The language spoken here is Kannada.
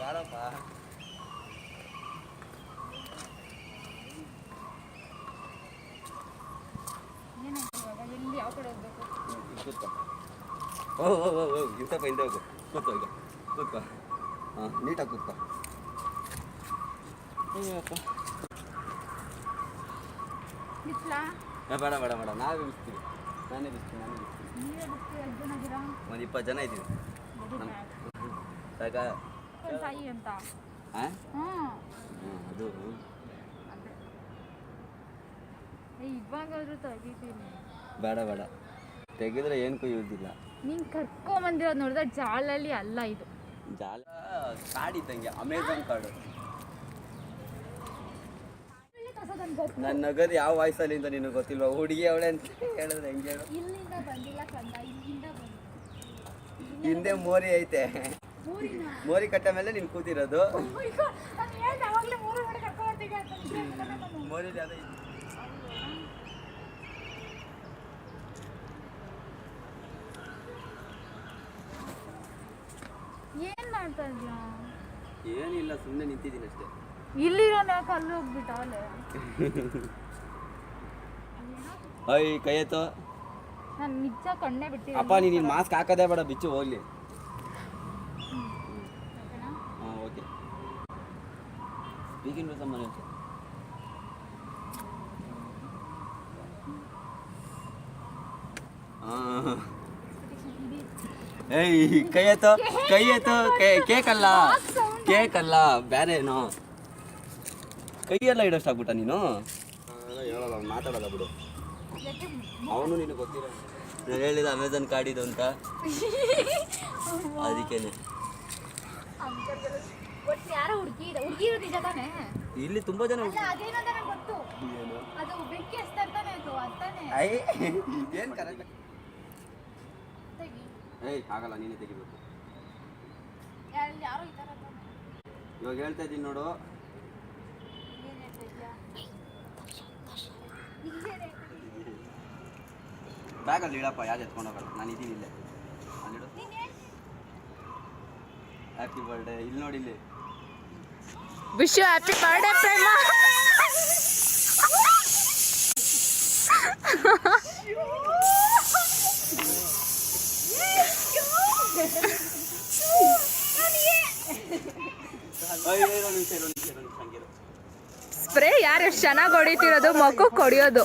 ಬಾರಪ್ಪ. ಯಾವ ಕಡೆ ಹೋಗ್ಬೇಕು? ಕೂತ್ಕೋ. ಓ ಗಿಫ್ಟಪ್ಪ ಹಿಂದೆ ಹೋಗು. ಕೂತ್ಕೋ ಈಗ ಕೂತ್ಕೋ. ಹಾಂ ನೀಟಾಗಿ ಕೂತ್ಕೋ. ಅಯ್ಯಪ್ಪ ಬೇಡ ಬೇಡ ಬೇಡ, ನಾವೇ ಬಿಡ್ತೀವಿ. ನಾನೇ ಬಿಡ್ತೀನಿ. ಒಂದು 20 ಜನ ಇದ್ದೀವಿ. ಸಾಕ ಸಾಯಿ ಅಂತ. ಹಾಂ ಅದು ಇವಾಗಾದ್ರೂ ತೆಗಿತೀನಿ. ಬೇಡ ಬೇಡ, ತೆಗೆದ್ರೆ ಏನಕ್ಕೂ ಯೂಸ್ ಇಲ್ಲ. ನೀನು ಕರ್ಕೊಂಬಂದಿರೋದು ನೋಡಿದ್ರೆ ಜಾಲಲ್ಲಿ ಅಲ್ಲ, ಇದು ಜಾಲ ಕಾರ್ಡ್ ಇದ್ದಂಗೆ, ಅಮೆಝಾನ್ ಕಾರ್ಡು. ನನ್ನ ನಗದು ಯಾವ ವಾಯ್ಸಲ್ಲಿ ಅಂತ ನಿನಗೆ ಗೊತ್ತಿಲ್ವಾ? ಹುಡುಗಿ ಅವಳೆ ಅಂತ ಹೇಳಿದ್ರೆ ಹೆಂಗೆ ಹೇಳು? ಇಲ್ಲಿಂದ ಬಂದಿಲ್ಲ ಕಂದ, ಇಲ್ಲಿಂದ ಬಂದು ಹಿಂದೆ ಮೋರಿ ಐತೆ. ಮೋರಿ ಕಟ್ಟ ಮೇಲೆ ನೀನು ಕೂತಿರೋದು. ಮೋರಿ ಅದೇ ಏನ್ ಮಾಡ್ತಾ ಇದ್ಯಾ? ಏನಿಲ್ಲ, ಸುಮ್ಮನೆ ನಿಂತಿದ್ದೀನಿ ಅಷ್ಟೇ. ಇಲ್ಲಿರೋನ ಯಾಕೆ ಅಲ್ಲಿ ಹೋಗ್ಬಿಟ್ಟ? ಅಲ್ಲೇ ಅಯ್ಯ ಕೈ ಎತ್ತು. ನಾನು ನಿಜ ಕಣ್ಣೇ ಬಿಟ್ಟಿದ್ದೀನಿ. ಅಪ್ಪ ನೀನು ಮಾಸ್ಕ್ ಹಾಕೋದೇ ಬೇಡ, ಬಿಚ್ಚು ಹೋಗ್ಲಿ. ಹಾಂ ಓಕೆ. ಈಗಿನ ಬಸ್ ಮನೆ ಹಾಂ. ಏಯ್ ಕೈ ಎತ್ತು, ಕೈ ಎತ್ತು. ಕೇಕ್ ಅಲ್ಲ ಬೇರೇನೋ. ಕೈಯೆಲ್ಲ ಇಡೋಷ್ಟಾಗ್ಬಿಟ್ಟ ನೀನು. ಹೇಳಲ್ಲ, ಅವ್ನು ಮಾತಾಡಲ್ಲ ಬಿಡು. ಅವನು ನಿನಗೆ ಗೊತ್ತಿರೋ ನಾನು ಹೇಳಿದ ಅಮೆಝಾನ್ ಕಾರ್ಡ್ ಇದು ಅಂತ, ಅದಕ್ಕೇನೆ. ಇಲ್ಲಿ ತುಂಬಾ ಜನ ಏನು ಕರೆಕ್ಟ್. ಏಯ್ ಆಗಲ್ಲ, ನೀನೇ ತೆಗಿಬೇಕು. ಇವಾಗ ಹೇಳ್ತಾ ಇದ್ದೀನಿ ನೋಡು. ಬ್ಯಾಗಲ್ಲಿ ಇಡಪ್ಪ, ಯಾರು ಎತ್ಕೊಂಡು ಹೋಗಲ್ಲ. ನಾನು ಇದ್ದೀನಿ ಇಲ್ಲೇ. ಅಲ್ಲಿಡು. Happy birthday. ಇಲ್ಲಿ ನೋಡಿ, ಇಲ್ಲಿ wish you happy birthday Prema. Spray ಯಾರು ಎಷ್ಟು ಚೆನ್ನಾಗಿ ಹೊಡಿತಿರೋದು, ಮಕ್ಕಕ್ಕೆ ಹೊಡಿಯೋದು.